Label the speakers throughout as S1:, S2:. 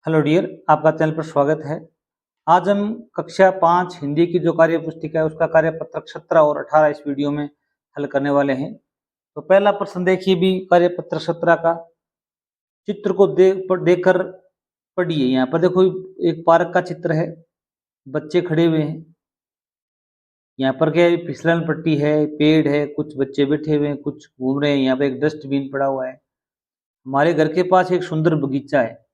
S1: Hello dear, आपका channel पर स्वागत है। आज हम कक्षा 5 हिंदी की जो कार्य पुस्तिका है उसका कार्य पत्रक 17 और 18 इस वीडियो में हल करने वाले हैं। तो पहला प्रश्न देखिए भी कार्य पत्रक 17 का। चित्र को देखकर पढ़िए। यहाँ पर देखो एक पार्क का चित्र है, बच्चे खड़े हुए हैं। यहाँ पर क्या है, फिसलन पट्टी है, पेड़ है, कुछ बच्चे बैठे हुए हैं, कुछ घूम रहे हैं। यहाँ पर एक डस्टबिन पड़ा हुआ है। हमारे घर के पास एक सुंदर बगीचा है।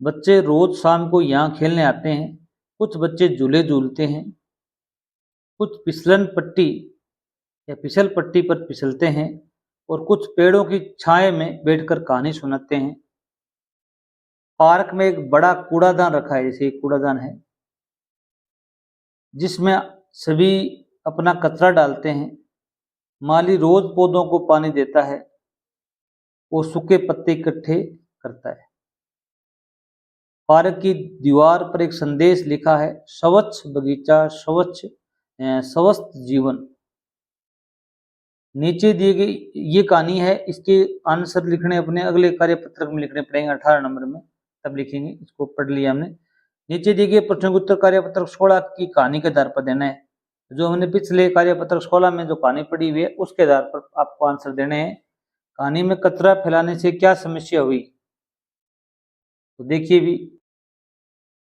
S1: बच्चे रोज शाम को यहाँ खेलने आते हैं। कुछ बच्चे झूले झूलते हैं, कुछ फिसलन पट्टी या फिसल पट्टी पर फिसलते हैं और कुछ पेड़ों की छाया में बैठकर कहानी सुनाते हैं। पार्क में एक बड़ा कूड़ादान रखा है, जैसे एक कूड़ादान है जिसमें सभी अपना कचरा डालते हैं। माली रोज पौधों को पानी देता है और सूखे पत्ते इकट्ठे करता है। पार्क की दीवार पर एक संदेश लिखा है, स्वच्छ बगीचा स्वस्थ जीवन। नीचे दिए गई ये कहानी है, इसके आंसर लिखने अपने अगले कार्य पत्रक में लिखने पड़ेंगे 18 नंबर में, तब लिखेंगे। इसको पढ़ लिया हमने। नीचे दिए गए प्रश्न उत्तर कार्य पत्रक 16 की कहानी के आधार पर देना है। जो हमने पिछले कार्य पत्रक 16 में जो कहानी पढ़ी हुई है उसके आधार पर आपको आंसर देने हैं। कहानी में कचरा फैलाने से क्या समस्या हुई, तो देखिए भी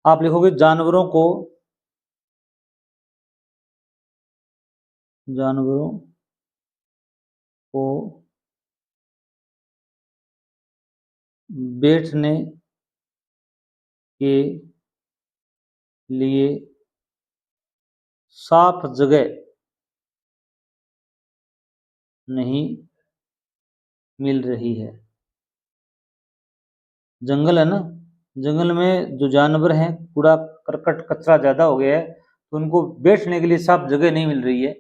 S1: आप लिखोगे जानवरों को बैठने के लिए साफ जगह नहीं मिल रही है। जंगल है ना, जंगल में जो जानवर हैं, कूड़ा करकट कचरा ज्यादा हो गया है तो उनको बैठने के लिए साफ जगह नहीं मिल रही है।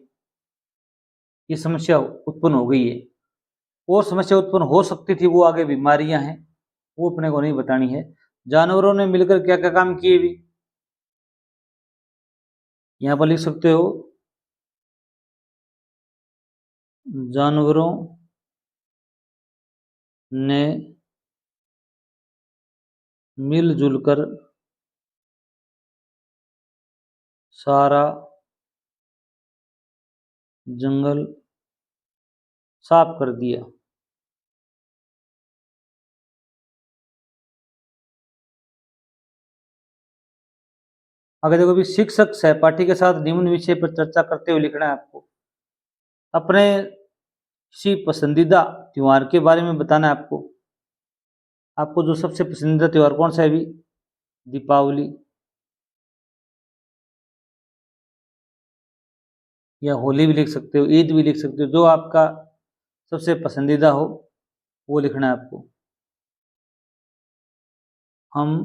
S1: ये समस्या उत्पन्न हो गई है। और समस्या उत्पन्न हो सकती थी, वो आगे बीमारियां हैं, वो अपने को नहीं बतानी है। जानवरों ने मिलकर क्या क्या काम किए भी यहाँ पर लिख सकते हो। जानवरों ने मिलजुल कर सारा जंगल साफ कर दिया। आगे देखो भी, शिक्षक सहपाठी के साथ निम्न विषय पर चर्चा करते हुए लिखना है आपको। अपने किसी पसंदीदा त्योहार के बारे में बताना है आपको। आपको जो सबसे पसंदीदा त्योहार कौन सा है भी? दीपावली या होली भी लिख सकते हो, ईद भी लिख सकते हो। जो आपका सबसे पसंदीदा हो वो लिखना है आपको। हम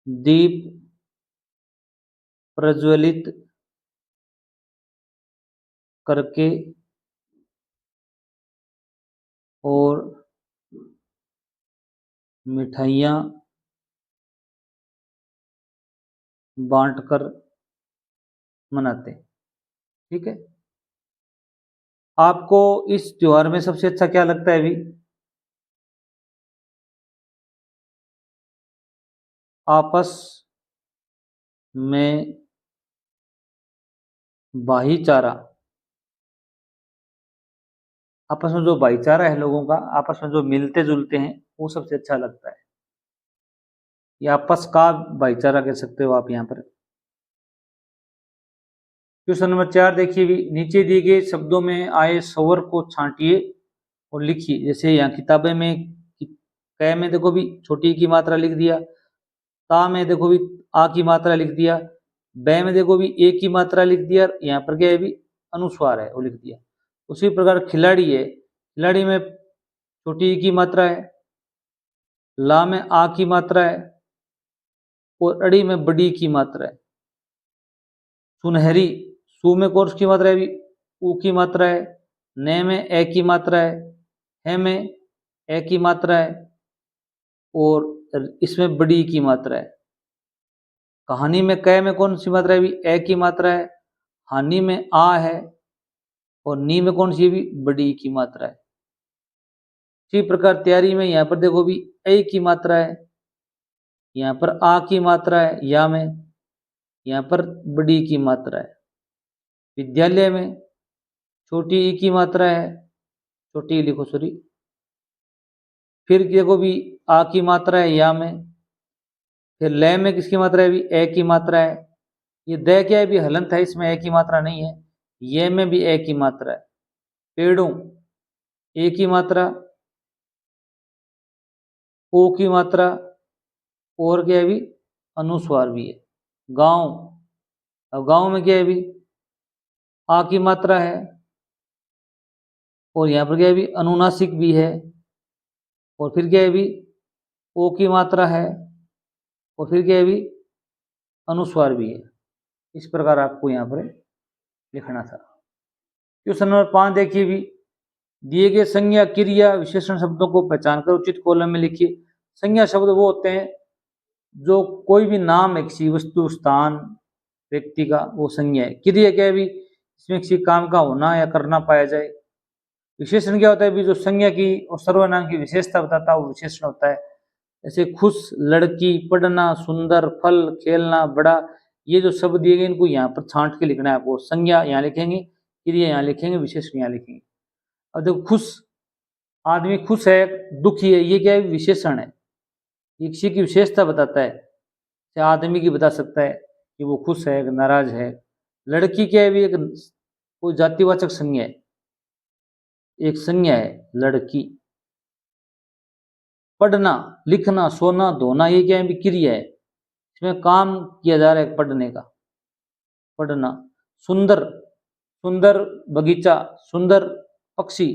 S1: दीप प्रज्वलित करके और मिठाइयाँ बांटकर मनाते हैं। ठीक है, आपको इस त्योहार में सबसे अच्छा क्या लगता है भी? आपस में भाईचारा, आपस में जो भाईचारा है लोगों का, आपस में जो मिलते जुलते हैं, वो सबसे अच्छा लगता है। या आपस का भाईचारा कह सकते हो आप यहाँ पर। क्वेश्चन नंबर 4 देखिए भी, नीचे दिए गए शब्दों में आए स्वर को छांटिए और लिखिए। जैसे यहाँ किताबें में क में देखो भी छोटी की मात्रा लिख दिया, ता में देखो भी आ की मात्रा लिख दिया, बै में देखो भी ए की मात्रा लिख दिया, यहाँ पर क्या है भी अनुस्वार है वो लिख दिया। उसी प्रकार खिलाड़ी है, खिलाड़ी में छोटी ई की मात्रा है, ला में आ की मात्रा है और अड़ी में बड़ी की मात्रा है। सुनहरी, सु में कौन की मात्रा है भी? ऊ की मात्रा है। ने में ए की मात्रा है में ए की मात्रा है और इसमें बड़ी की मात्रा है। कहानी में क में कौन सी मात्रा है भी? ए की मात्रा है। हानि में आ है और नी में कौन सी भी? बड़ी की मात्रा है। इसी प्रकार तैयारी में यहाँ पर देखो भी ए की मात्रा है, यहाँ पर आ की मात्रा है या में, यहाँ पर बड़ी की मात्रा है। विद्यालय में छोटी ई की मात्रा है, छोटी लिखो सॉरी, फिर देखो भी आ की मात्रा है या में, फिर लय में किसकी मात्रा है भी ए की मात्रा है। ये द क्या है भी हलंत है, इसमें ए की मात्रा नहीं है। ये में भी ए की मात्रा है। पेड़ों ए की मात्रा, ओ की मात्रा, और क्या है भी अनुस्वार भी है। गांव, अब गांव में क्या है भी आ की मात्रा है, और यहाँ पर क्या है भी अनुनासिक भी है, और फिर क्या है भी ओ की मात्रा है, और फिर क्या है भी अनुस्वार भी है। इस प्रकार आपको यहाँ पर लिखना था। क्वेश्चन नंबर 5 देखिए भी, दिए गए संज्ञा क्रिया विशेषण शब्दों को पहचान कर उचित कॉलम में लिखिए। संज्ञा शब्द वो होते हैं जो कोई भी नाम है किसी वस्तु, स्थान, व्यक्ति का, वो संज्ञा है। क्रिया क्या है भी इसमें किसी काम का होना या करना पाया जाए। विशेषण क्या होता है भी जो संज्ञा की और सर्वनाम की विशेषता बताता है वो विशेषण होता है। जैसे खुश, लड़की, पढ़ना, सुंदर, फल, खेलना, बड़ा, ये जो शब्द दिए गए इनको यहाँ पर छांट के लिखना है आपको। संज्ञा यहाँ लिखेंगे, क्रिया यहाँ लिखेंगे, विशेषण यहाँ लिखेंगे। अब देखो खुश, आदमी खुश है, दुखी है, ये क्या है विशेषण है, ये किसी की विशेषता बताता है। चाहे आदमी की बता सकता है कि वो खुश है, नाराज है। लड़की क्या है भी एक कोई जातिवाचक संज्ञा है, एक संज्ञा है लड़की। पढ़ना, लिखना, सोना, धोना, ये क्या है भी क्रिया है, इसमें काम किया जा रहा है पढ़ने का, पढ़ना। सुंदर, सुंदर बगीचा, सुंदर पक्षी,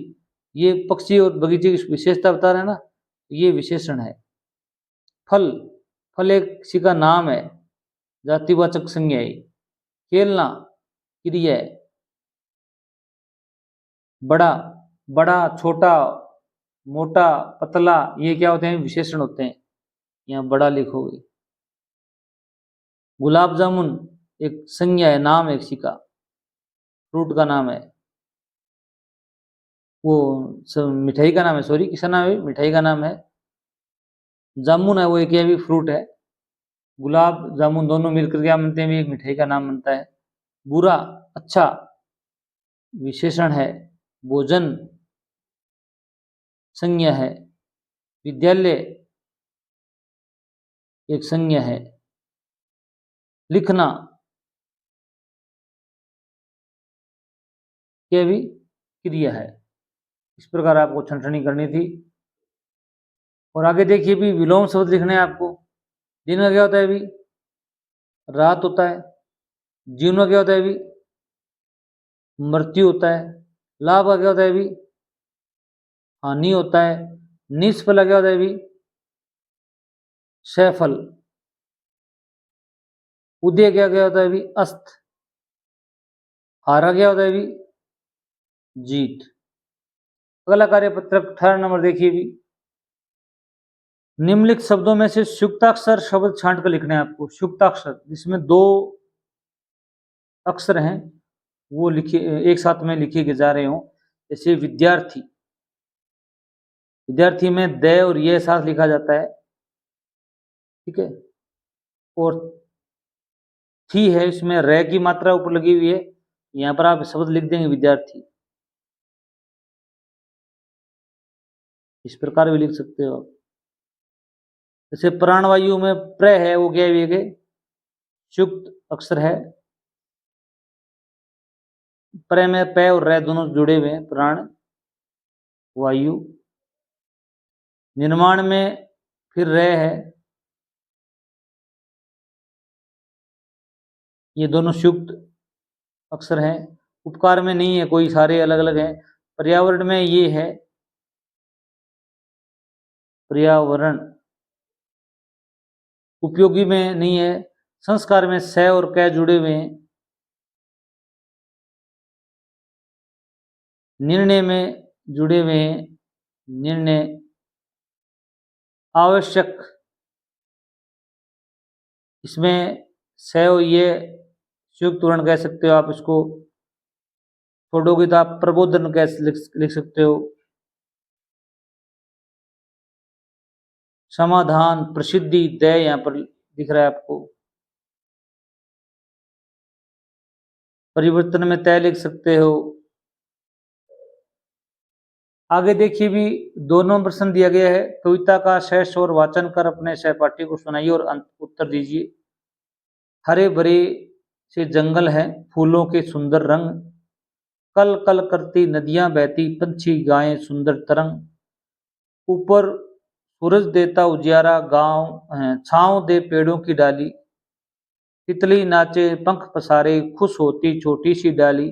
S1: ये पक्षी और बगीचे की विशेषता बता रहे हैं ना, ये विशेषण है। फल, फल एक किसी का नाम है, जातिवाचक संज्ञा है। खेलना क्रिया है। बड़ा, बड़ा, छोटा, मोटा, पतला, ये क्या होते हैं विशेषण होते हैं, यहाँ बड़ा लिखोगे। गुलाब जामुन एक संज्ञा है, नाम है किसी का, फ्रूट का नाम है, वो मिठाई का नाम है, सॉरी किसका नाम है, मिठाई का नाम है। जामुन है वो एक भी फ्रूट है। गुलाब जामुन दोनों मिलकर क्या बनते हैं, एक मिठाई का नाम बनता है। बुरा, अच्छा, विशेषण है। भोजन संज्ञा है। विद्यालय एक संज्ञा है। लिखना क्या भी क्रिया है। इस प्रकार आपको छंटनी करनी थी। और आगे देखिए भी विलोम शब्द लिखने हैं आपको। दिन का क्या होता है भी रात होता है। जीवन का क्या होता है भी मृत्यु होता है। लाभ का क्या होता है भी हानि होता है। निष्फल का क्या होता है भी सफल। उदय क्या क्या होता है भी अस्त। हारा क्या होता है भी जीत। अगला कार्यपत्रक 18 नंबर देखिए भी, निम्नलिखित शब्दों में से संयुक्ताक्षर शब्द छांट कर लिखने हैं आपको। संयुक्ताक्षर जिसमें दो अक्षर हैं वो लिखे, एक साथ में लिखे के जा रहे हो। जैसे विद्यार्थी, विद्यार्थी में द और ये साथ लिखा जाता है, ठीक है। और थी है, इसमें रे की मात्रा ऊपर लगी हुई है, यहाँ पर आप शब्द लिख देंगे विद्यार्थी। इस प्रकार भी लिख सकते हो आप। जैसे प्राणवायु में प्र है, वो क्या है संयुक्त अक्षर है। प्र में प और रे दोनों जुड़े हुए हैं, प्राण वायु। निर्माण में फिर रे है, ये दोनों संयुक्त अक्षर हैं। उपकार में नहीं है कोई, सारे अलग अलग हैं। पर्यावरण में ये है पर्यावरण। उपयोगी में नहीं है। संस्कार में स और क जुड़े हुए हैं। निर्णय में जुड़े हुए हैं, निर्णय। आवश्यक, इसमें स और ये संयुक्त वर्ण कह सकते हो आप इसको। छोड़ोगे तो आप प्रबोधन कैसे लिख सकते हो। समाधान, प्रसिद्धि, दय यहाँ पर दिख रहा है आपको। परिवर्तन में तय लिख सकते हो। आगे देखिए भी 2 नंबर प्रश्न दिया गया है, कविता का शेष और वाचन कर अपने सहपाठी को सुनाइए और उत्तर दीजिए। हरे भरे से जंगल है, फूलों के सुंदर रंग, कल कल करती नदियां बहती, पंछी गाएं सुंदर तरंग, ऊपर सूरज देता उजियारा, गांव छांव दे पेड़ों की डाली, तितली नाचे पंख पसारे, खुश होती छोटी सी डाली,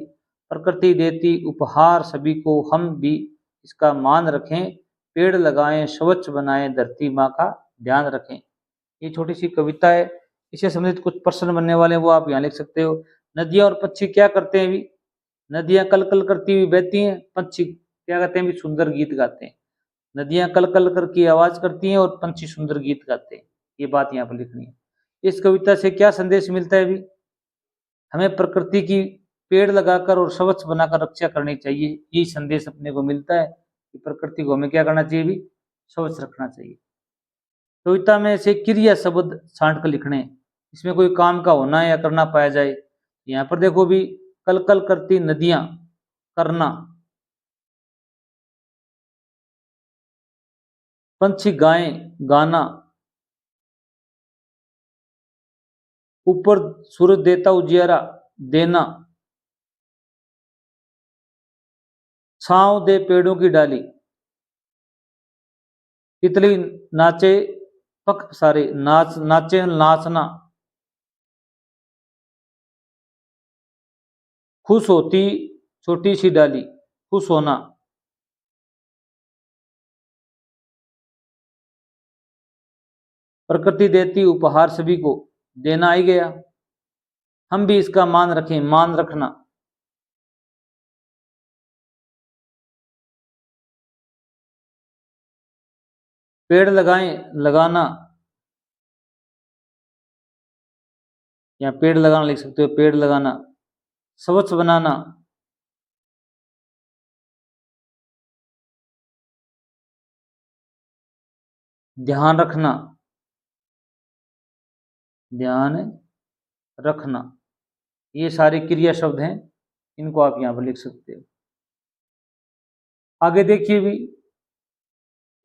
S1: प्रकृति देती उपहार सभी को, हम भी इसका मान रखें, पेड़ लगाएं स्वच्छ बनाएं, धरती माँ का ध्यान रखें। ये छोटी सी कविता है, इससे संबंधित कुछ प्रश्न बनने वाले हैं वो आप यहाँ लिख सकते हो। नदियां और पक्षी क्या करते हैं भी? नदियां कल कल करती हुई बहती हैं, पंछी क्या कहते हैं भी? सुंदर गीत गाते हैं। नदियां कल कल कर की आवाज करती हैं और पंछी सुंदर गीत गाते हैं। ये बात यहाँ पर लिखनी है। इस कविता से क्या संदेश मिलता है भी? हमें प्रकृति की पेड़ लगाकर और स्वच्छ बनाकर रक्षा करनी चाहिए। यही संदेश अपने को मिलता है कि प्रकृति को हमें क्या करना चाहिए भी? स्वच्छ रखना चाहिए। कविता में से क्रिया शब्द छांट कर लिखने, इसमें कोई काम का होना या करना पाया जाए। यहाँ पर देखो भी, कल कल करती नदियां, करना, पंछी गाएं, गाना, ऊपर सूरज देता उजियारा, देना, छांव दे पेड़ों की डाली, तितली नाचे पख पसारे, नाचे नाचना, खुश होती छोटी सी डाली, खुश होना, प्रकृति देती उपहार सभी को, देना ही गया, हम भी इसका मान रखें, मान रखना, पेड़ लगाएं, लगाना, या पेड़ लगाना लिख सकते हो, पेड़ लगाना, स्वच्छ बनाना, ध्यान रखना, ध्यान रखना। ये सारे क्रिया शब्द हैं, इनको आप यहां पर लिख सकते हो। आगे देखिए भी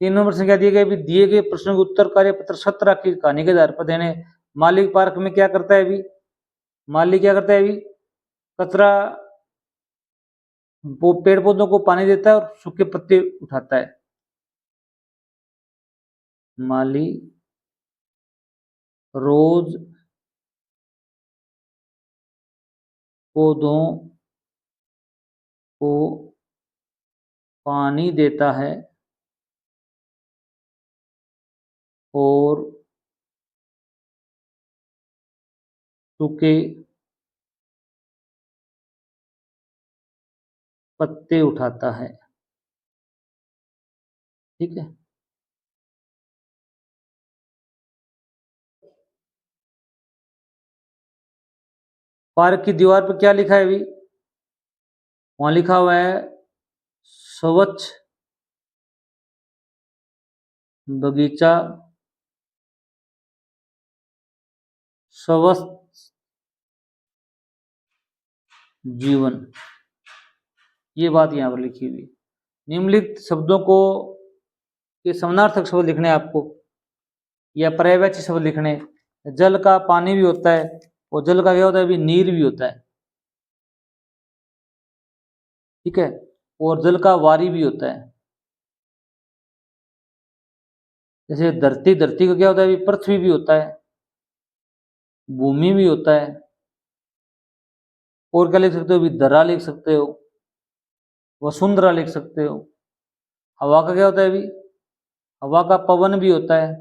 S1: 3 नंबर से क्या दिए गए भी? दिए गए प्रश्न के उत्तर कार्य पत्र 17 की कहानी के आधार पर देने। मालिक पार्क में क्या करता है भी? माली क्या करता है भी? कचरा, वो पेड़ पौधों को पानी देता है और सूखे पत्ते उठाता है। माली रोज पौधों को पानी देता है और सूखे पत्ते उठाता है। ठीक है, पार्क की दीवार पर क्या लिखा है अभी? वहां लिखा हुआ है स्वच्छ बगीचा, स्वस्थ जीवन। ये बात यहाँ पर लिखी हुई। निम्नलिखित शब्दों को ये समानार्थक शब्द लिखने हैं आपको, या पर्यायवाची शब्द लिखने। जल का पानी भी होता है, और जल का क्या होता है अभी? नीर भी होता है। ठीक है, और जल का वारी भी होता है। जैसे धरती, धरती का क्या होता है अभी? पृथ्वी भी होता है, भूमि भी होता है। और क्या लिख सकते हो अभी? धरा लिख सकते हो, वसुंधरा लिख सकते हो। हवा का क्या होता है अभी? हवा का पवन भी होता है,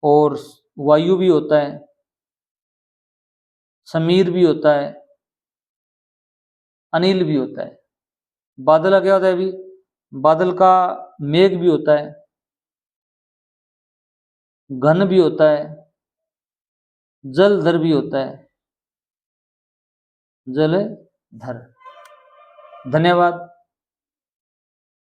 S1: और वायु भी होता है, समीर भी होता है, अनिल भी होता है। बादल का क्या होता है अभी? बादल का मेघ भी होता है, घन भी होता है, जलधर भी होता है, जलधर। धन्यवाद।